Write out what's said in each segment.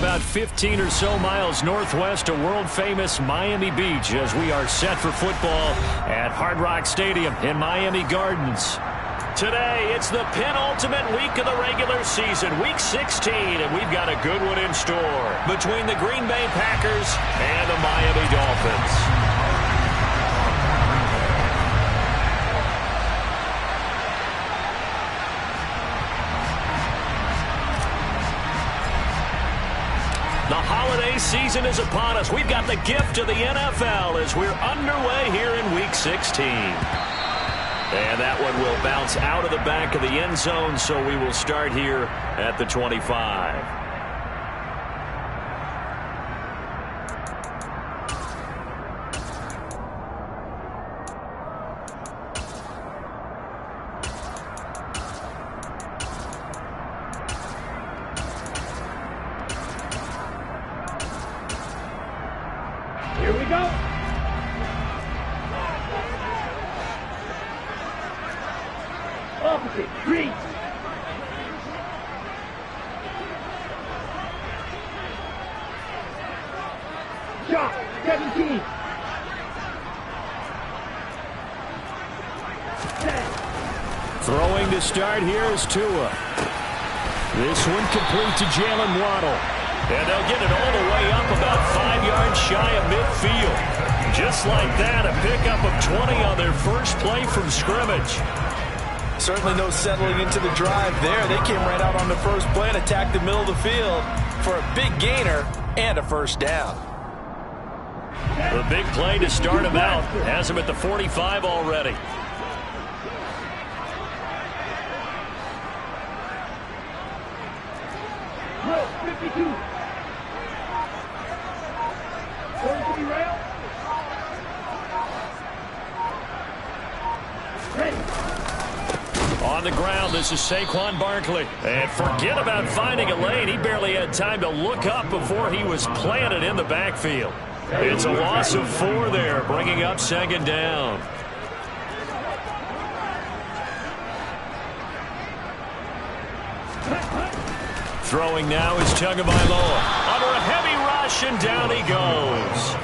about 15 or so miles northwest of world-famous Miami Beach as we are set for football at Hard Rock Stadium in Miami Gardens. Today, it's the penultimate week of the regular season, Week 16, and we've got a good one in store between the Green Bay Packers and the Miami Dolphins. The holiday season is upon us. We've got the gift of the NFL as we're underway here in Week 16. And that one will bounce out of the back of the end zone, so we will start here at the 25. Here we go. Opposite, reach. Shot, 17. 10. Throwing to start here is Tua. This one complete to Jalen Waddle. And they'll get it all the way up about 5 yards shy of midfield. Just like that, a pickup of 20 on their first play from scrimmage. Certainly no settling into the drive there. They came right out on the first play and attacked the middle of the field for a big gainer and a first down. The big play to start him out has him at the 45 already. Look, 52. Going to be rail. Ready. On the ground, this is Saquon Barkley. And forget about finding a lane. He barely had time to look up before he was planted in the backfield. It's a loss of 4 there, bringing up second down. Throwing now is Tagovailoa. Under a heavy rush, and down he goes.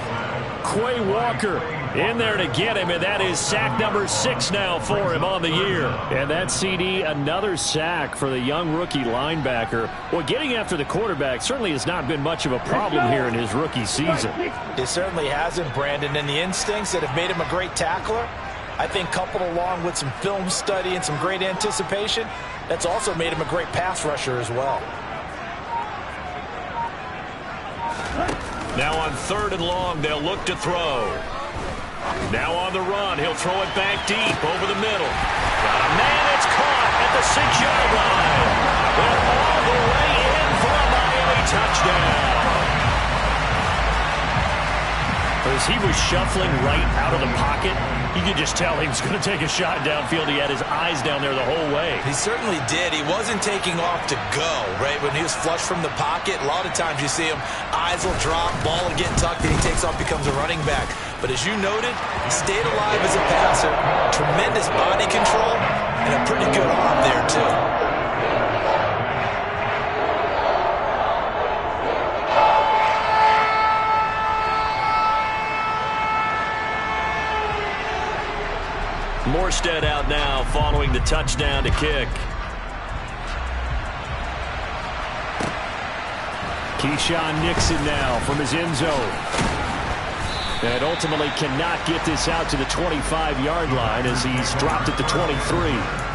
Quay Walker in there to get him, and that is sack number 6 now for him on the year. And that CD, another sack for the young rookie linebacker. Well, getting after the quarterback certainly has not been much of a problem here in his rookie season. It certainly hasn't, Brandon, and the instincts that have made him a great tackler, I think coupled along with some film study and some great anticipation, that's also made him a great pass rusher as well. Now on 3rd and long, they'll look to throw. Now on the run, he'll throw it back deep over the middle. Got a man that's caught at the 6-yard line. Went all the way in for a Miami touchdown. As he was shuffling right out of the pocket, you could just tell he was going to take a shot downfield. He had his eyes down there the whole way. He certainly did. He wasn't taking off to go, right? When he was flush from the pocket, a lot of times you see him, eyes will drop, ball will get tucked, and he takes off, becomes a running back. But as you noted, he stayed alive as a passer, tremendous body control, and a pretty good arm there, too. Morstead out now following the touchdown to kick. Keyshawn Nixon now from his end zone. And ultimately cannot get this out to the 25-yard line as he's dropped at the 23.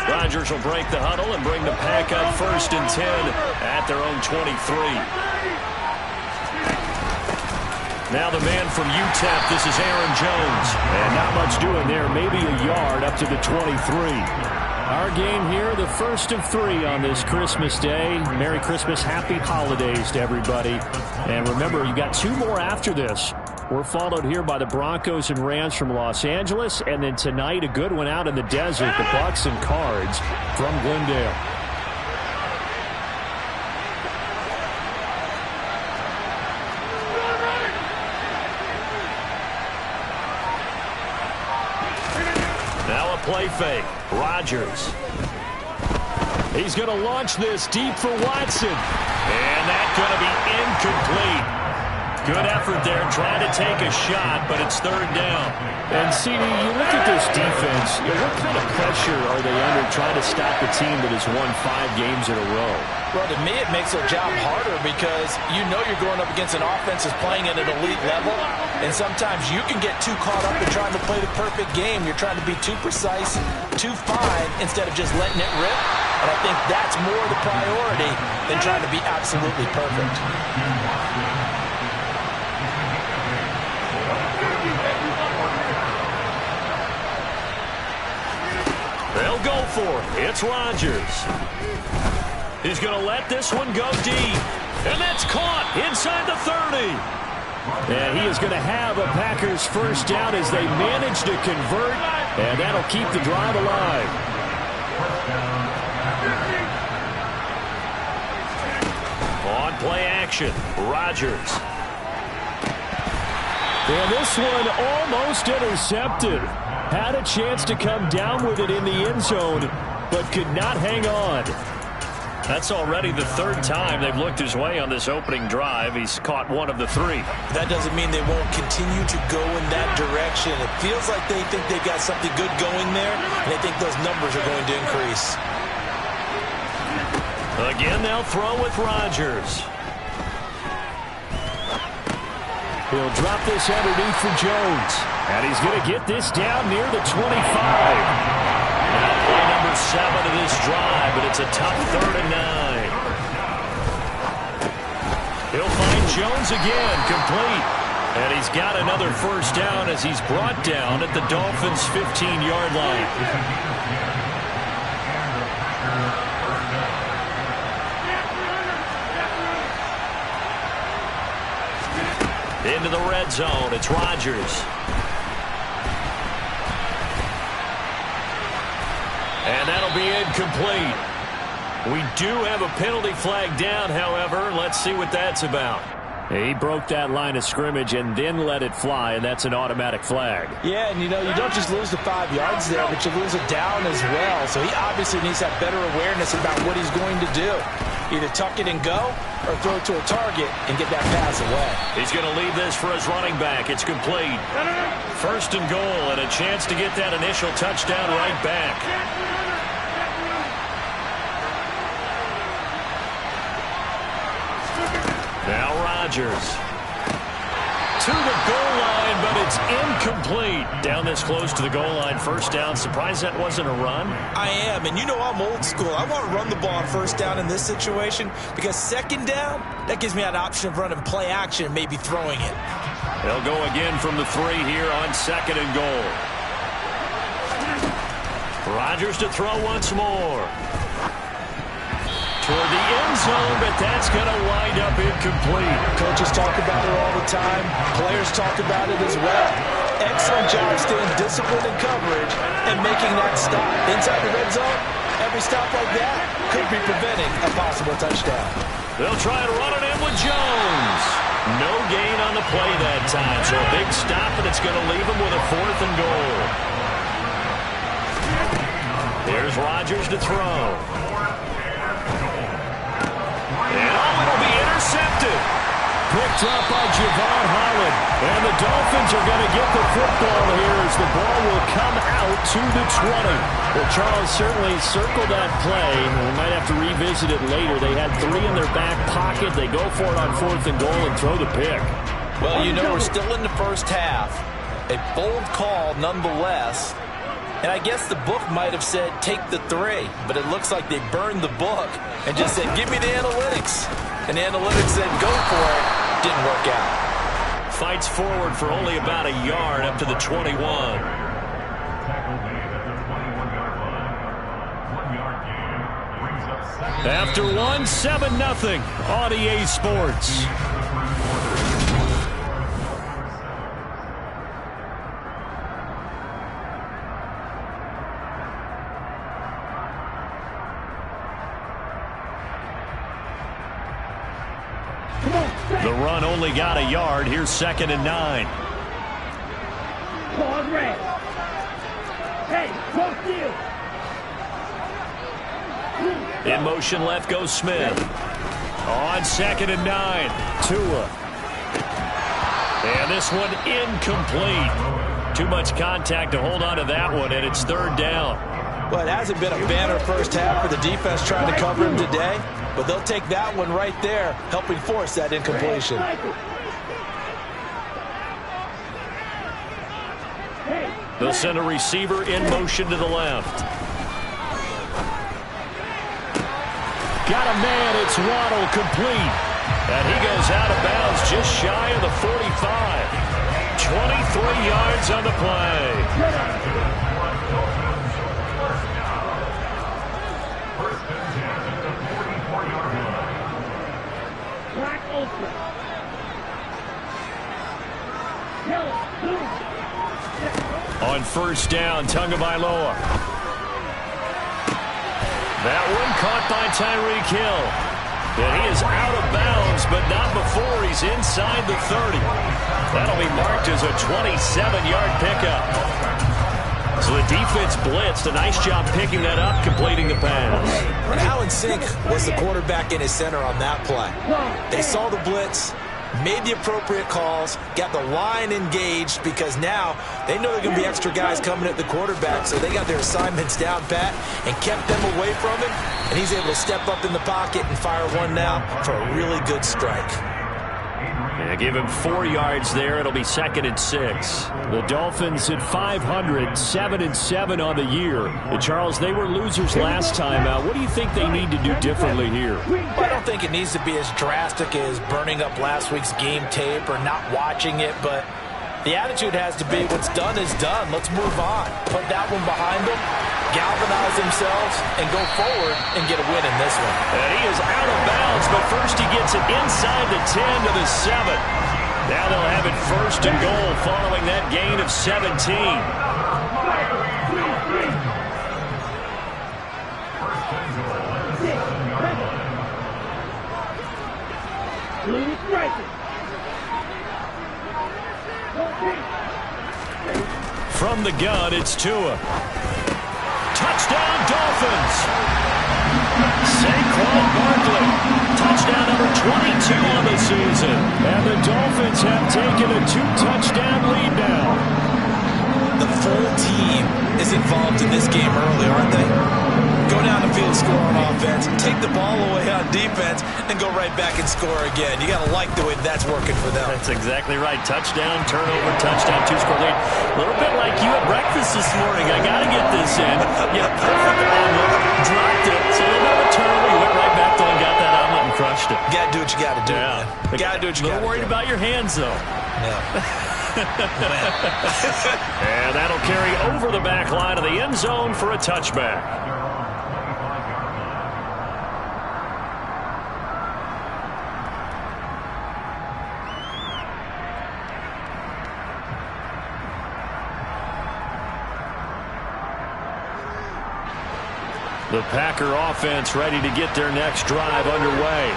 Rodgers will break the huddle and bring the pack up 1st and 10 at their own 23. Now the man from UTEP, this is Aaron Jones. And not much doing there, maybe a yard up to the 23. Our game here, the first of 3 on this Christmas Day. Merry Christmas, happy holidays to everybody. And remember, you got 2 more after this. We're followed here by the Broncos and Rams from Los Angeles. And then tonight, a good one out in the desert, the Bucs and Cards from Glendale. Now a play fake. Rodgers. He's going to launch this deep for Watson. And that's going to be incomplete. Good effort there, trying to take a shot, but it's 3rd down. And, CD, you look at this defense, what kind of pressure are they under trying to stop a team that has won 5 games in a row? Well, to me, it makes their job harder because you know you're going up against an offense that's playing at an elite level, and sometimes you can get too caught up in trying to play the perfect game. You're trying to be too precise, too fine, instead of just letting it rip. And I think that's more the priority than trying to be absolutely perfect. They'll go for it. It's Rodgers. He's going to let this one go deep. And that's caught inside the 30. And he is going to have a Packers first down as they manage to convert. And that'll keep the drive alive. On play action, Rodgers. And this one almost intercepted. Had a chance to come down with it in the end zone, but could not hang on. That's already the 3rd time they've looked his way on this opening drive. He's caught 1 of the 3. That doesn't mean they won't continue to go in that direction. It feels like they think they've got something good going there, and they think those numbers are going to increase. Again, they'll throw with Rodgers. He'll drop this underneath for Jones. And he's going to get this down near the 25. Now play number 7 of this drive, but it's a tough 3rd and 9. He'll find Jones again, complete. And he's got another first down as he's brought down at the Dolphins' 15-yard line. Into the red zone, it's Rodgers. And that'll be incomplete. We do have a penalty flag down, however. Let's see what that's about. He broke that line of scrimmage and then let it fly, and that's an automatic flag. Yeah, and you know, you don't just lose the 5 yards there, but you lose it down as well. So he obviously needs to have better awareness about what he's going to do. Either tuck it and go or throw it to a target and get that pass away. He's going to leave this for his running back. It's complete. 1st and goal and a chance to get that initial touchdown right back. Now Rodgers. To the goal line, but it's incomplete. Down this close to the goal line, first down. Surprised that wasn't a run? I am, and you know I'm old school. I want to run the ball on first down in this situation because 2nd down, that gives me an option of running play action and maybe throwing it. They'll go again from the 3 here on 2nd and goal. Rodgers to throw once more. Toward the end zone, but that's going to wind up incomplete. Coaches talk about it all the time. Players talk about it as well. Excellent job staying disciplined in coverage and making that stop. Inside the red zone, every stop like that could be preventing a possible touchdown. They'll try and run it in with Jones. No gain on the play that time, so a big stop, and it's going to leave him with a 4th and goal. Here's Rodgers to throw. It'll be intercepted. Picked up by Javon Holland. And the Dolphins are going to get the football here as the ball will come out to the 20. Well, Charles certainly circled that play. We might have to revisit it later. They had 3 in their back pocket. They go for it on 4th and goal and throw the pick. Well, you know, we're still in the first half. A bold call nonetheless. And I guess the book might have said, take the 3. But it looks like they burned the book and just said, give me the analytics. And the analytics said, go for it. Didn't work out. fights forward for only about a yard up to the 21. After one, 7-0 on EA Sports. The run only got a yard. Here's 2nd and 9. Pause red. Hey, cross field. In motion left goes Smith. On 2nd and 9. Tua. And this one incomplete. Too much contact to hold on to that one, and it's 3rd down. Well, it hasn't been a banner first half for the defense trying to cover him today, but they'll take that one right there, helping force that incompletion. They'll send a receiver in motion to the left. Got a man, it's Waddle, complete. And he goes out of bounds just shy of the 45. 23 yards on the play. Black Ultra. On 1st down, Tagovailoa. That one caught by Tyreek Hill. And he is out of bounds, but not before he's inside the 30. That'll be marked as a 27-yard pickup. So the defense blitzed. A nice job picking that up, completing the pass. Alan Sink was the quarterback in his center on that play. They saw the blitz, made the appropriate calls, got the line engaged, because now they know they're going to be extra guys coming at the quarterback, so they got their assignments down pat and kept them away from him, and he's able to step up in the pocket and fire one now for a really good strike. Yeah, give him 4 yards there. It'll be 2nd and 6. The Dolphins at 500, 7-7 on the year. And Charles, they were losers last time out. What do you think they need to do differently here? Well, I don't think it needs to be as drastic as burning up last week's game tape or not watching it, but the attitude has to be what's done is done. Let's move on. Put that one behind them, galvanize themselves, and go forward and get a win in this one. And he is out of bounds, but first he gets it inside the 10 to the 7. Now they'll have it 1st and goal following that gain of 17. Blue striker. From the gun, it's Tua. Touchdown, Dolphins. Saquon Barkley. Touchdown number 22 on the season. And the Dolphins have taken a 2-touchdown lead now. The full team is involved in this game early, aren't they? Go down the field, score on offense, take the ball away on defense, and go right back and score again. You got to like the way that's working for them. That's exactly right. Touchdown, turnover, touchdown, 2-score lead. A little bit like you at breakfast this morning. I got to get this in. Yeah, perfect omelet, dropped it. So a little bit of a turnover. You went right back there and got that omelet and crushed it. You got to do what you got to do. Yeah. You got to do what you got to do. A little worried about your hands, though. Yeah. And that'll carry over the back line of the end zone for a touchback. The Packer offense ready to get their next drive underway.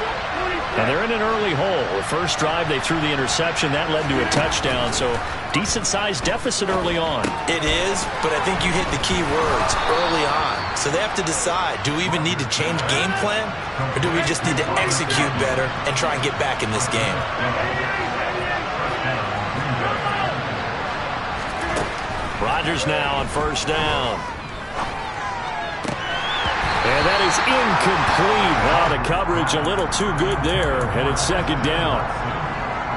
And they're in an early hole. The first drive, they threw the interception. That led to a touchdown, so decent-sized deficit early on. It is, but I think you hit the key words early on. So they have to decide, do we even need to change game plan, or do we just need to execute better and try and get back in this game? Rodgers now on 1st down. And that is incomplete. Wow, the coverage a little too good there, and it's 2nd down.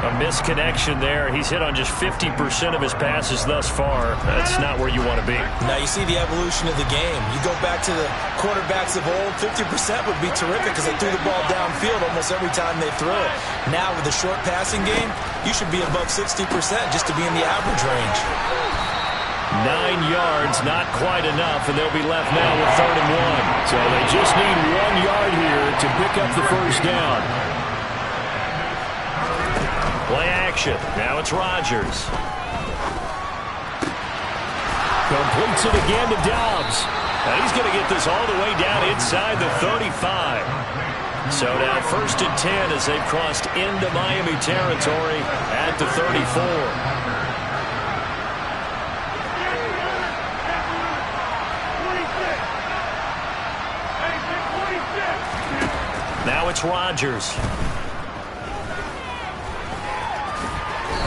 A misconnection there. He's hit on just 50% of his passes thus far. That's not where you want to be. Now you see the evolution of the game. You go back to the quarterbacks of old, 50% would be terrific because they threw the ball downfield almost every time they threw it. Now with the short passing game, you should be above 60% just to be in the average range. 9 yards, not quite enough, and they'll be left now with 3rd and 1. So they just need 1 yard here to pick up the first down. Play action. Now it's Rodgers. Completes it again to Dobbs. Now he's going to get this all the way down inside the 35. So now 1st and 10 as they've crossed into Miami territory at the 34. Now it's Rodgers.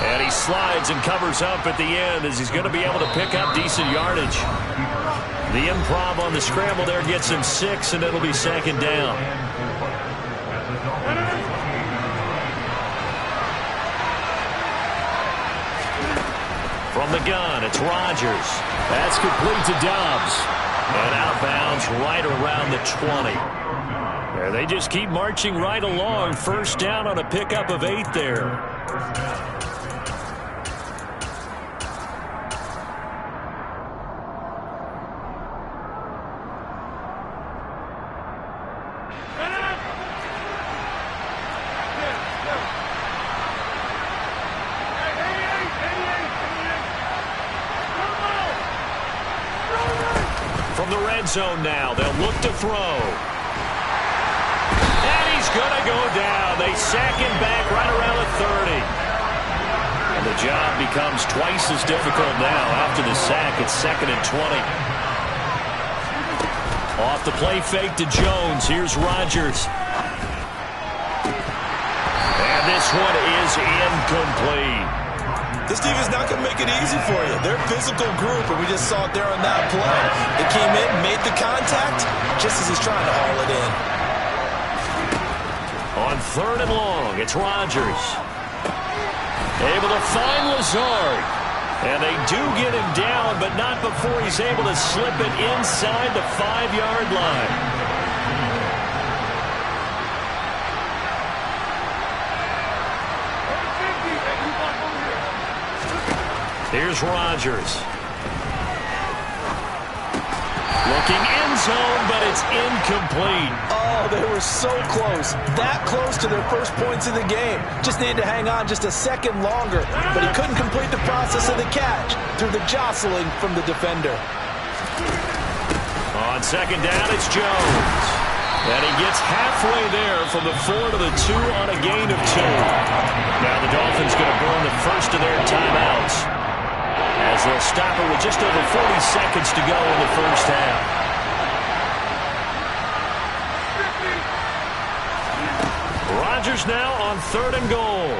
And he slides and covers up at the end as he's going to be able to pick up decent yardage. The improv on the scramble there gets him 6, and it'll be 2nd down. From the gun, it's Rodgers. That's complete to Dobbs. And outbounds right around the 20. There, they just keep marching right along. 1st down on a pickup of 8 there. From the red zone now, they'll look to throw. And he's going to go down. They sack him back right around the 30. And the job becomes twice as difficult now. After the sack, it's 2nd and 20. Off the play fake to Jones. Here's Rodgers. And this one is incomplete. This defense is not going to make it easy for you. They're a physical group, and we just saw it there on that play. They came in, made the contact, just as he's trying to haul it in. On 3rd and long, it's Rodgers. Able to find Lazard. And they do get him down, but not before he's able to slip it inside the 5-yard line. Here's Rodgers. Looking end zone, but it's incomplete. Oh, they were so close. That close to their first points of the game. Just needed to hang on just a second longer, but he couldn't complete the process of the catch through the jostling from the defender. On 2nd down, it's Jones. And he gets halfway there from the 4 to the 2 on a gain of 2. Now the Dolphins going to burn the first of their timeouts, as they'll stop it with just over 40 seconds to go in the first half. Rodgers now on 3rd and goal.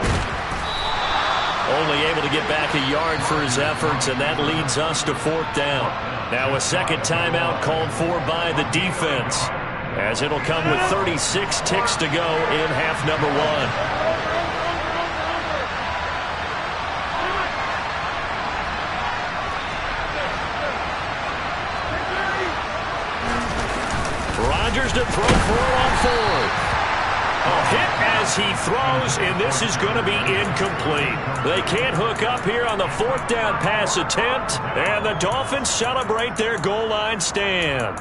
Only able to get back a yard for his efforts, and that leads us to 4th down. Now a second timeout called for by the defense, as it'll come with 36 ticks to go in half number 1. Rodgers to throw for it on 4th. A hit as he throws, and this is going to be incomplete. They can't hook up here on the 4th down pass attempt, and the Dolphins celebrate their goal line stand.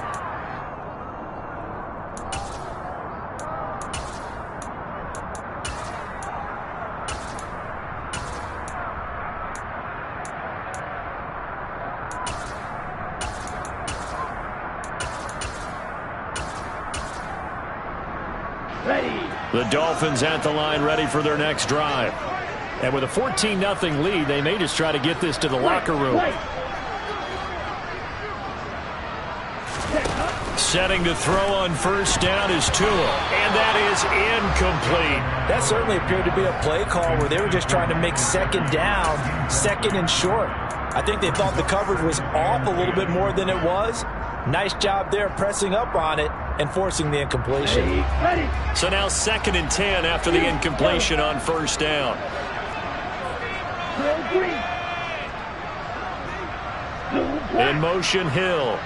The Dolphins at the line, ready for their next drive. And with a 14-0 lead, they may just try to get this to the locker room. Setting to throw on 1st down is Tua, and that is incomplete. That certainly appeared to be a play call where they were just trying to make 2nd down, 2nd and short. I think they thought the coverage was off a little bit more than it was. Nice job there pressing up on it and forcing the incompletion. So now 2nd and 10 after the incompletion on 1st down. In motion, Hill.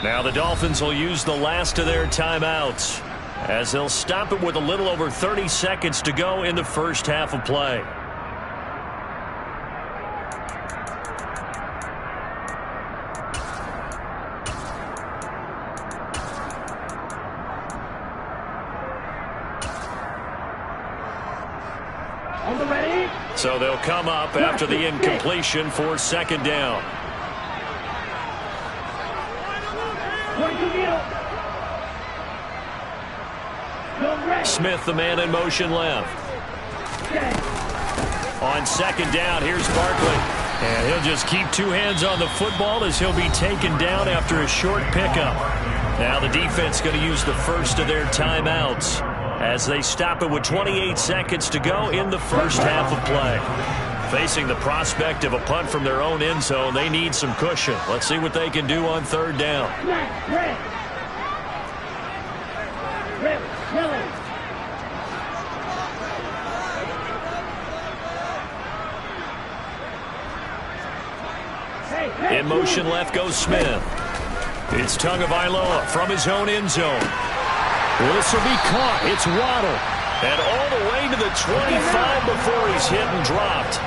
Now the Dolphins will use the last of their timeouts as they'll stop it with a little over 30 seconds to go in the first half of play. So they'll come up after the incompletion for second down. Smith, the man in motion left. On second down, here's Barkley. And he'll just keep two hands on the football as he'll be taken down after a short pickup. Now the defense going to use the first of their timeouts as they stop it with 28 seconds to go in the first half of play. Facing the prospect of a punt from their own end zone, they need some cushion. Let's see what they can do on third down. In motion left goes Smith. It's Tagovailoa from his own end zone. This will be caught. It's Waddle. And all the way to the 25 before he's hit and dropped.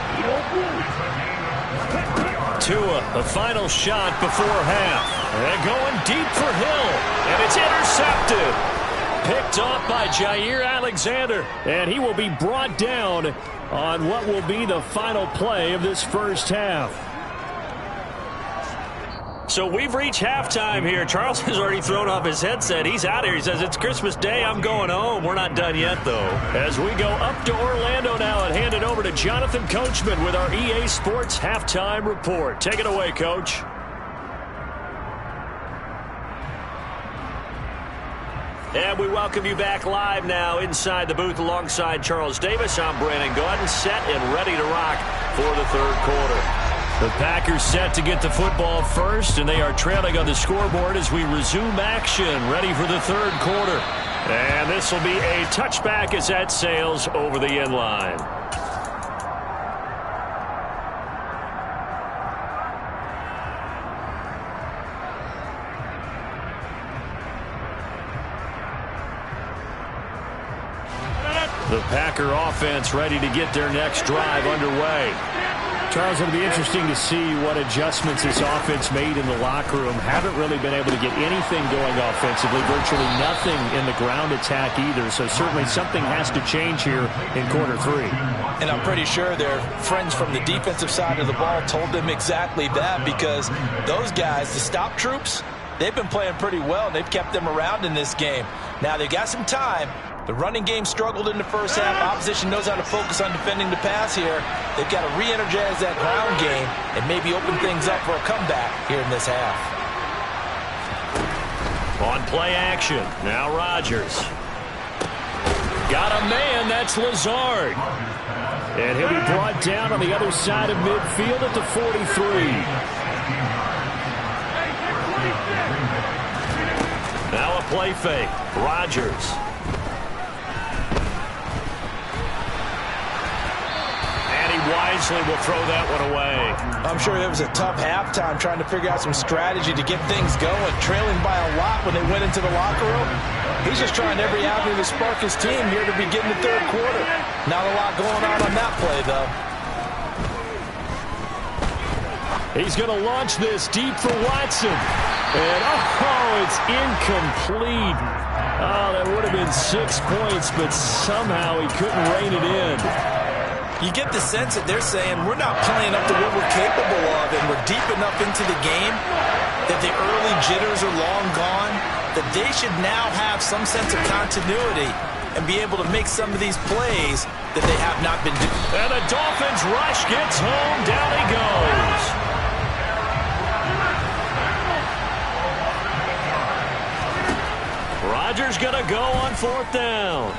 Tua, the final shot before half. And going deep for Hill. And it's intercepted. Picked off by Jair Alexander. And he will be brought down on what will be the final play of this first half. So we've reached halftime here. Charles has already thrown off his headset. He's out here. He says, it's Christmas Day. I'm going home. We're not done yet, though. As we go up to Orlando now and hand it over to Jonathan Coachman with our EA Sports Halftime Report. Take it away, Coach. And we welcome you back live now inside the booth alongside Charles Davis. I'm Brandon Gaudin, set and ready to rock for the third quarter. The Packers set to get the football first, and they are trailing on the scoreboard as we resume action, ready for the third quarter. And this will be a touchback as that sails over the end line. The Packer offense ready to get their next drive underway. Charles, it'll be interesting to see what adjustments this offense made in the locker room. Haven't really been able to get anything going offensively, virtually nothing in the ground attack either. So certainly something has to change here in quarter three. And I'm pretty sure their friends from the defensive side of the ball told them exactly that, because those guys, the stop troops, they've been playing pretty well. They've kept them around in this game. Now they've got some time. The running game struggled in the first half. Opposition knows how to focus on defending the pass here. They've got to re-energize that ground game and maybe open things up for a comeback here in this half. On play action, now Rodgers. Got a man, that's Lazard. And he'll be brought down on the other side of midfield at the 43. Now a play fake, Rodgers. Wisely will throw that one away. I'm sure it was a tough halftime trying to figure out some strategy to get things going. Trailing by a lot when they went into the locker room. He's just trying every avenue to spark his team here to begin the third quarter. Not a lot going on that play, though. He's going to launch this deep for Watson. And, it's incomplete. Oh, that would have been 6 points, but somehow he couldn't rein it in. You get the sense that they're saying we're not playing up to what we're capable of, and we're deep enough into the game that the early jitters are long gone, that they should now have some sense of continuity and be able to make some of these plays that they have not been doing. And the Dolphins rush gets home. Down he goes. Rodgers going to go on fourth down.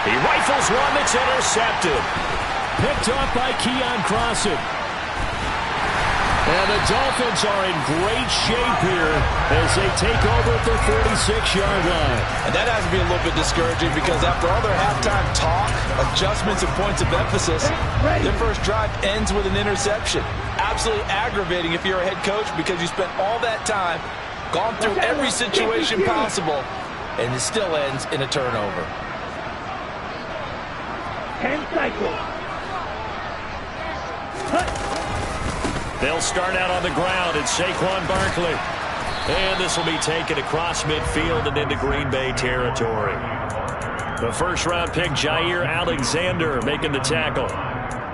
He rifles one that's intercepted. Picked off by Keon Crossen. And the Dolphins are in great shape here as they take over at the 46-yard line. And that has to be a little bit discouraging because after all their halftime talk, adjustments, and points of emphasis, their first drive ends with an interception. Absolutely aggravating if you're a head coach because you spent all that time, gone through every situation possible, and it still ends in a turnover. 10 cycles. They'll start out on the ground. It's Saquon Barkley. And this will be taken across midfield and into Green Bay territory. The first-round pick, Jair Alexander, making the tackle.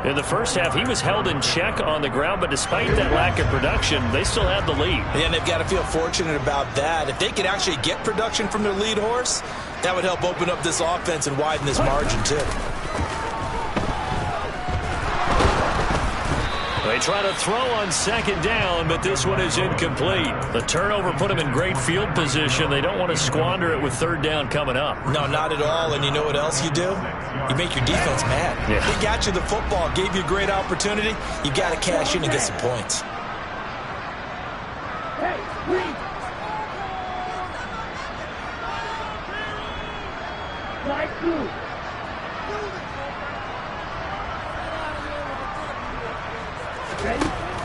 In the first half, he was held in check on the ground, but despite that lack of production, they still had the lead. And they've got to feel fortunate about that. If they could actually get production from their lead horse, that would help open up this offense and widen this margin, too. They try to throw on second down, but this one is incomplete. The turnover put them in great field position. They don't want to squander it with third down coming up. No, not at all. And you know what else you do? You make your defense mad. Yeah. They got you the football, gave you a great opportunity. You got to cash in and get some points. Hey, read. Slide through.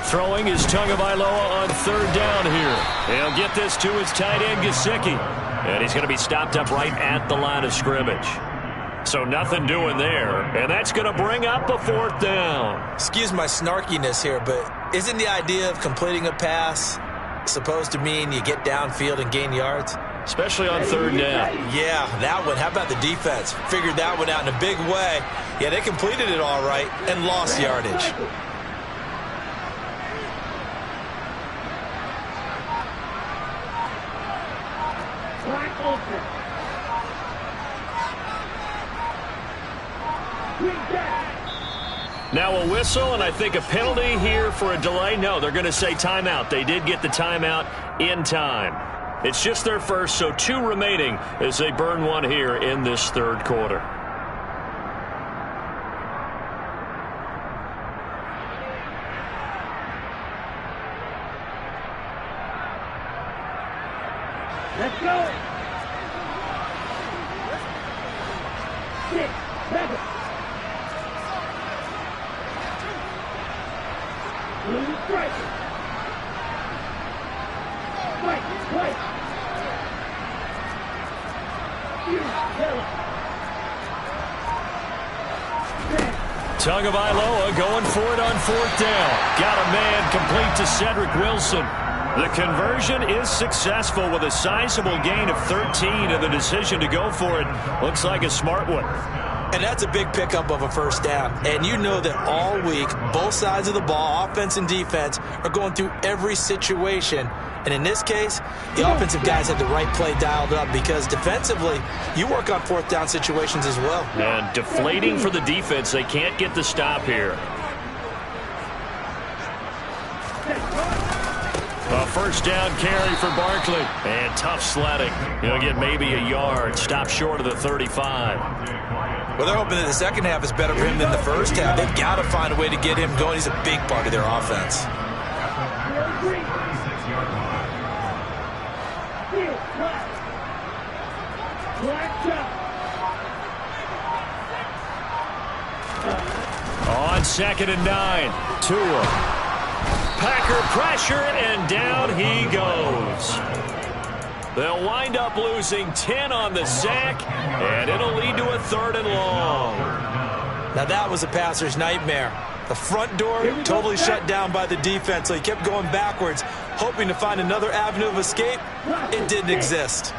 Throwing is Tagovailoa on third down here. He'll get this to his tight end, Gesicki. And he's going to be stopped up right at the line of scrimmage. So nothing doing there. And that's going to bring up a fourth down. Excuse my snarkiness here, but isn't the idea of completing a pass supposed to mean you get downfield and gain yards? Especially on third down. Yeah, that one. How about the defense? Figured that one out in a big way. Yeah, they completed it all right and lost yardage. Now a whistle, and I think a penalty here for a delay. No, they're going to say timeout. They did get the timeout in time. It's just their first, so 2 remaining as they burn one here in this third quarter. Let's go. 6, 7. Blue strike. White. Tagovailoa going for it on fourth down. Got a man complete to Cedric Wilson. The conversion is successful with a sizable gain of 13, and the decision to go for it looks like a smart one. And that's a big pickup of a first down. And you know that all week, both sides of the ball, offense and defense, are going through every situation. And in this case, the offensive guys had the right play dialed up because defensively, you work on fourth down situations as well. And deflating for the defense. They can't get the stop here. A first down carry for Barkley. And tough sledding. He'll get maybe a yard. Stop short of the 35. Well, they're hoping that the second half is better for him than the first half. They've got to find a way to get him going. He's a big part of their offense. On 2nd and 9, Tua. Packer pressure, and down he goes. They'll wind up losing 10 on the sack, and it'll lead to a 3rd and long. Now that was a passer's nightmare. The front door totally shut down by the defense, so he kept going backwards, hoping to find another avenue of escape. It didn't exist.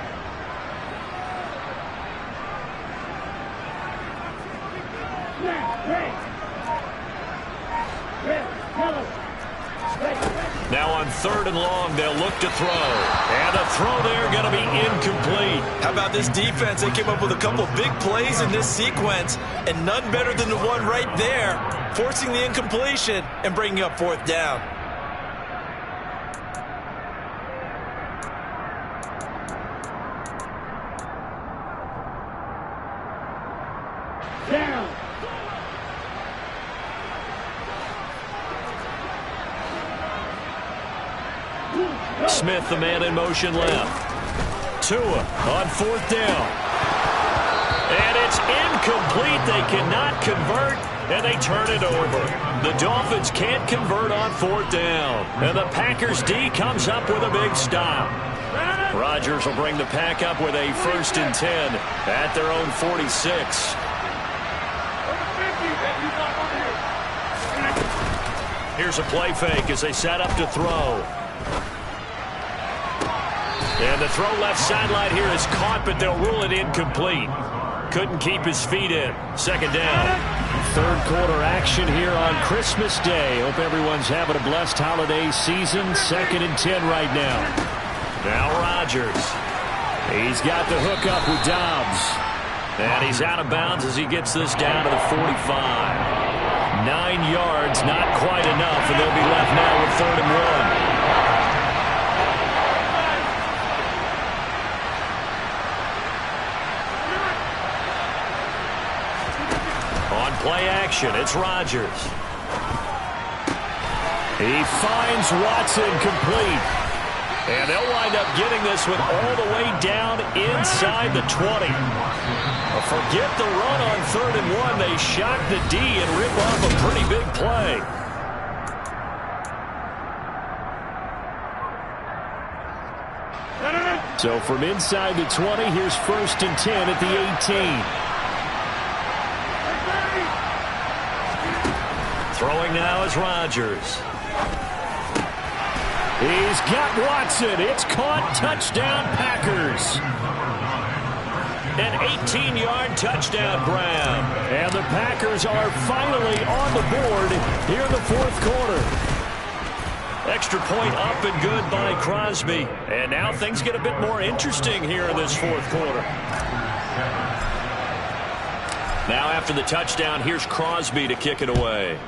Now on 3rd and long, they'll look to throw. And a throw there going to be incomplete. How about this defense? They came up with a couple big plays in this sequence, and none better than the one right there, forcing the incompletion and bringing up 4th down. Smith, the man in motion left. Tua on 4th down. And it's incomplete. They cannot convert, and they turn it over. The Dolphins can't convert on 4th down. And the Packers D comes up with a big stop. Rodgers will bring the Pack up with a 1st and 10 at their own 46. Here's a play fake as they set up to throw. And the throw left sideline here is caught, but they'll rule it incomplete. Couldn't keep his feet in. 2nd down. 3rd quarter action here on Christmas Day. Hope everyone's having a blessed holiday season. 2nd and 10 right now. Now Rodgers. He's got the hook up with Dobbs. And he's out of bounds as he gets this down to the 45. 9 yards, not quite enough, and they'll be left now with 3rd and 1. On play action, it's Rodgers. He finds Watson complete. And they'll wind up getting this one all the way down inside the 20. Forget the run on 3rd and 1. They shock the D and rip off a pretty big play. So from inside the 20, here's 1st and 10 at the 18. Throwing now is Rodgers. He's got Watson. It's caught. Touchdown, Packers. An 18-yard touchdown grab. And the Packers are finally on the board here in the 4th quarter. Extra point up and good by Crosby. And now things get a bit more interesting here in this 4th quarter. Now after the touchdown, here's Crosby to kick it away.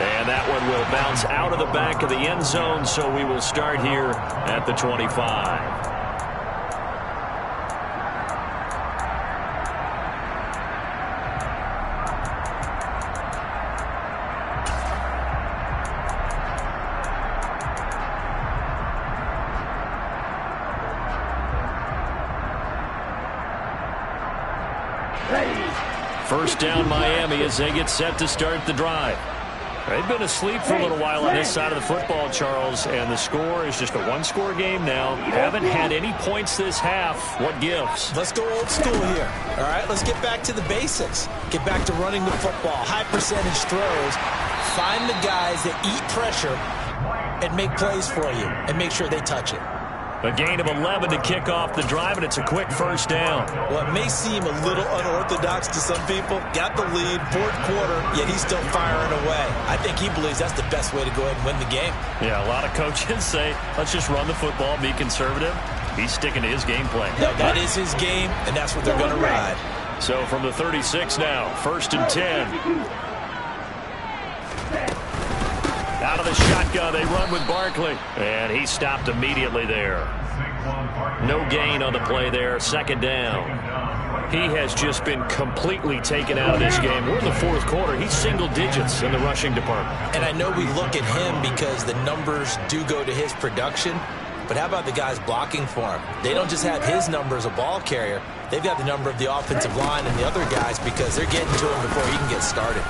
And that one will bounce out of the back of the end zone, so we will start here at the 25. First down Miami as they get set to start the drive. They've been asleep for a little while on this side of the football, Charles, and the score is just a one-score game now. Haven't had any points this half. What gives? Let's go old school here. All right, let's get back to the basics. Get back to running the football, high percentage throws. Find the guys that eat pressure and make plays for you and make sure they touch it. A gain of 11 to kick off the drive, and it's a quick 1st down. Well, it may seem a little unorthodox to some people. Got the lead, 4th quarter, yet he's still firing away. I think he believes that's the best way to go ahead and win the game. Yeah, a lot of coaches say, let's just run the football, be conservative. He's sticking to his game plan. That is his game, and that's what they're going to ride. So from the 36 now, 1st and 10. Out of the shotgun, they run with Barkley. And he stopped immediately there. No gain on the play there, 2nd down. He has just been completely taken out of this game. We're in the 4th quarter. He's single digits in the rushing department. And I know we look at him because the numbers do go to his production. But how about the guys blocking for him? They don't just have his number as a ball carrier. They've got the number of the offensive line and the other guys because they're getting to him before he can get started.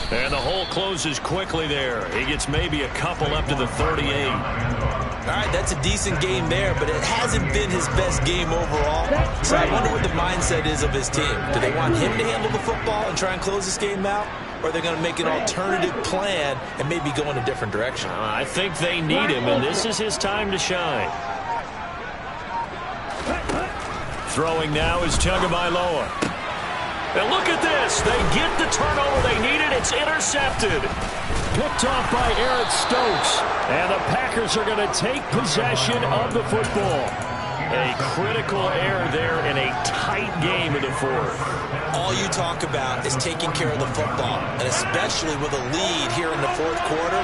And the hole closes quickly there. He gets maybe a couple up to the 38. All right, that's a decent game there, but it hasn't been his best game overall. So I wonder what the mindset is of his team. Do they want him to handle the football and try and close this game out? Or are they going to make an alternative plan and maybe go in a different direction? I think they need him, and this is his time to shine. Throwing now is Tagovailoa. And look at this. They get the turnover they needed. It's intercepted. Picked off by Eric Stokes. And the Packers are going to take possession of the football. A critical error there in a tight game in the 4th. All you talk about is taking care of the football, and especially with a lead here in the 4th quarter,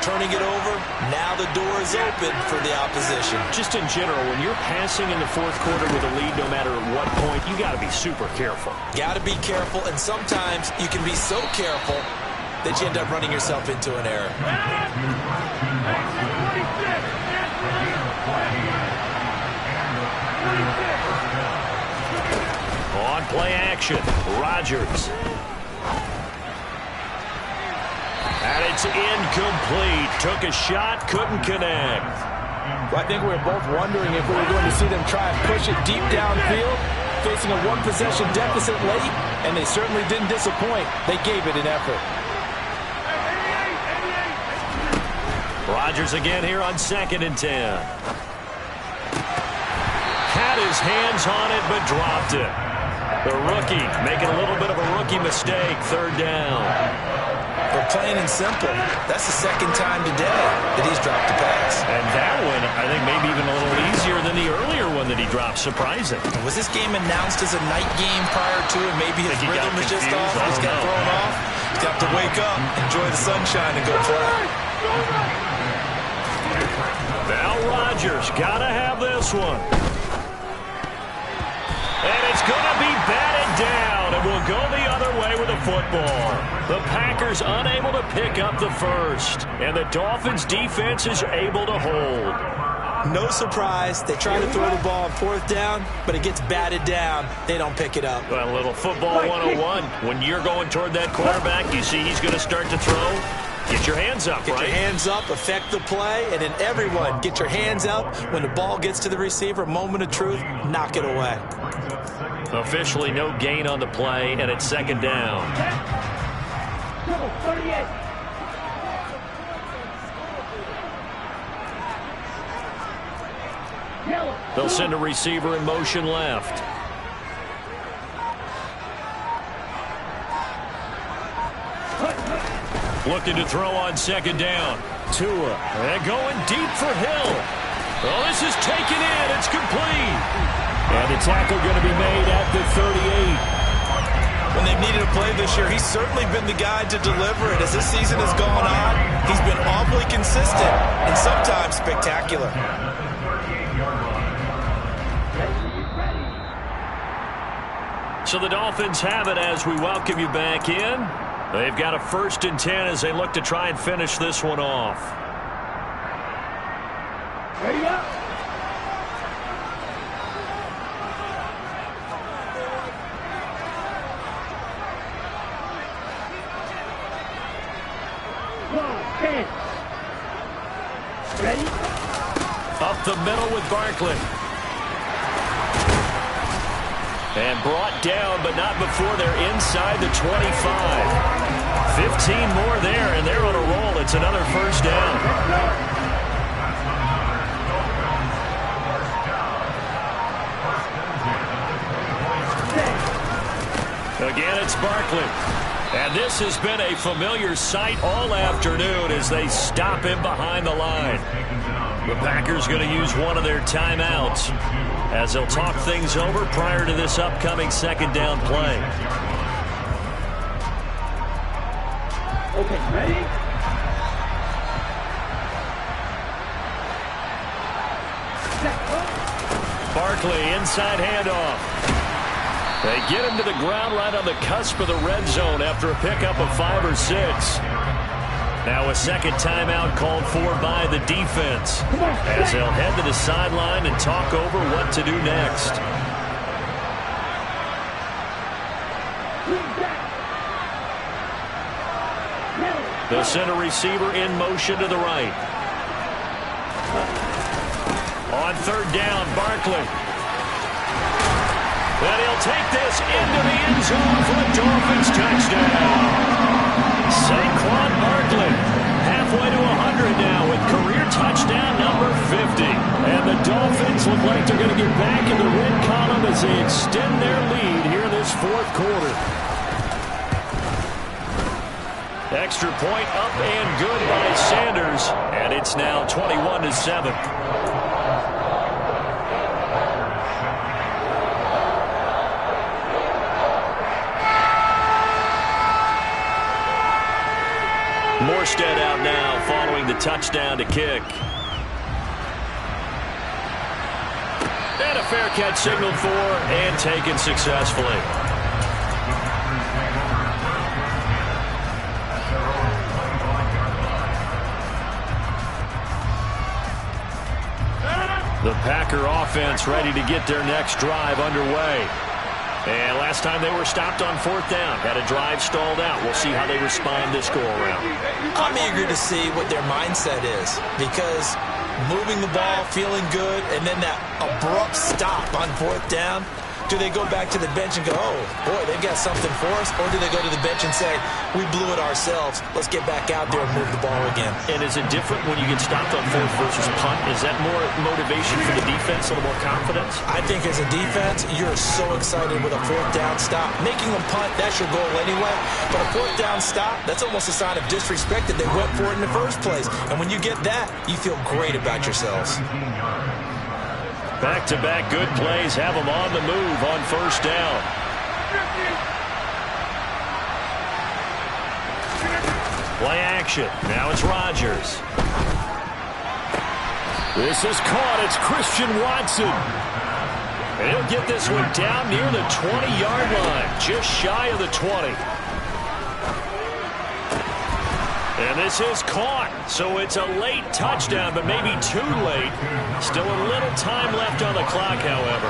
turning it over, now the door is open for the opposition. Just in general, when you're passing in the 4th quarter with a lead, no matter at what point, you got to be super careful. Got to be careful, and sometimes you can be so careful that you end up running yourself into an error. On play action, Rodgers. And it's incomplete. Took a shot, couldn't connect. Well, I think we were both wondering if we were going to see them try and push it deep downfield, facing a one-possession deficit late, and they certainly didn't disappoint. They gave it an effort. Rodgers again here on 2nd and 10. Had his hands on it, but dropped it. The rookie making a little bit of a rookie mistake, 3rd down. But plain and simple, that's the 2nd time today that he's dropped a pass. And that one, I think, maybe even a little easier than the earlier one that he dropped. Surprising. Was this game announced as a night game prior to it? Maybe his rhythm is just off. He's got thrown off. He's got to wake up, enjoy the sunshine, and go play. Now Rodgers got to have this one. And it's going to be batted down, and we'll go the other way with the football. The Packers unable to pick up the first, and the Dolphins defense is able to hold. No surprise. They try to throw the ball on 4th down, but it gets batted down. They don't pick it up. Well, a little football 101. When you're going toward that quarterback, you see he's going to start to throw. Get your hands up, Get right? your hands up, affect the play, and then everyone get your hands up. When the ball gets to the receiver, moment of truth, knock it away. Officially no gain on the play, and it's 2nd down. 38. They'll send a receiver in motion left. Looking to throw on 2nd down. Tua. And going deep for Hill. Well, this is taken in. It's complete. And the tackle going to be made at the 38. When they've needed a play this year, he's certainly been the guy to deliver it. As this season has gone on, he's been awfully consistent and sometimes spectacular. So the Dolphins have it as we welcome you back in. They've got a 1st and 10 as they look to try and finish this one off. Ready up. Ready? Up the middle with Barkley. And brought down, but not before they're inside the 25. 15 more there, and they're on a roll. It's another 1st down. Again, it's Barkley. And this has been a familiar sight all afternoon as they stop him behind the line. The Packers going to use one of their timeouts as they'll talk things over prior to this upcoming 2nd down play. Okay, ready? Barkley, inside handoff. They get him to the ground right on the cusp of the red zone after a pickup of 5 or 6. Now a 2nd timeout called for by the defense as they'll head to the sideline and talk over what to do next. The center receiver in motion to the right. On 3rd down, Barkley. And he'll take this into the end zone for a Dolphins touchdown. Saquon Barkley, halfway to 100 now with career touchdown number 50. And the Dolphins look like they're going to get back in the win column as they extend their lead here in this 4th quarter. Extra point up and good by Sanders. And it's now 21-7. Morstead out now following the touchdown to kick. And a fair catch signaled for and taken successfully. The Packer offense ready to get their next drive underway. And last time they were stopped on 4th down, had a drive stalled out. We'll see how they respond this go-around. I'm eager to see what their mindset is, because moving the ball, feeling good, and then that abrupt stop on 4th down, do they go back to the bench and go, oh, boy, they've got something for us? Or do they go to the bench and say, we blew it ourselves, let's get back out there and move the ball again? And is it different when you get stopped on 4th versus punt? Is that more motivation for the defense, a little more confidence? I think as a defense, you're so excited with a 4th down stop. Making them punt, that's your goal anyway. But a 4th down stop, that's almost a sign of disrespect that they went for it in the first place. And when you get that, you feel great about yourselves. Back-to-back good plays have them on the move on 1st down. Play action. Now it's Rodgers. This is caught. It's Christian Watson. And he'll get this one down near the 20-yard line, just shy of the 20. And this is caught, so it's a late touchdown, but maybe too late. Still a little time left on the clock, however.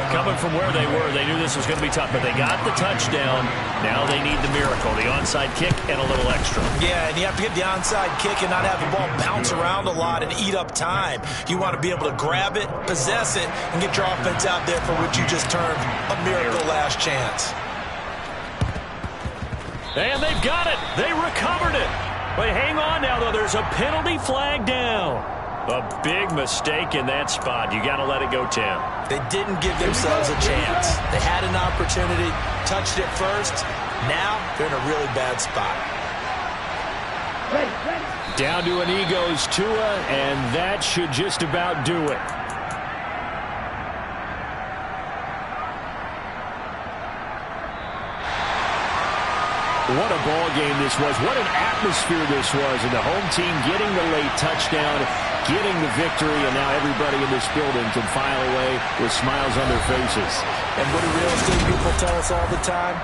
Coming from where they were, they knew this was going to be tough, but they got the touchdown. Now they need the miracle, the onside kick and a little extra. Yeah, and you have to get the onside kick and not have the ball bounce around a lot and eat up time. You want to be able to grab it, possess it, and get your offense out there for what you just termed a miracle last chance. And they've got it. They recovered it. But hang on now, though. There's a penalty flag down. A big mistake in that spot. You got to let it go, Tim. They didn't give themselves a chance. They had an opportunity, touched it first. Now they're in a really bad spot. Down to an Eagles Tua, and that should just about do it. What a ball game this was. What an atmosphere this was. And the home team getting the late touchdown, getting the victory, and now everybody in this building can file away with smiles on their faces. And what do real estate people tell us all the time?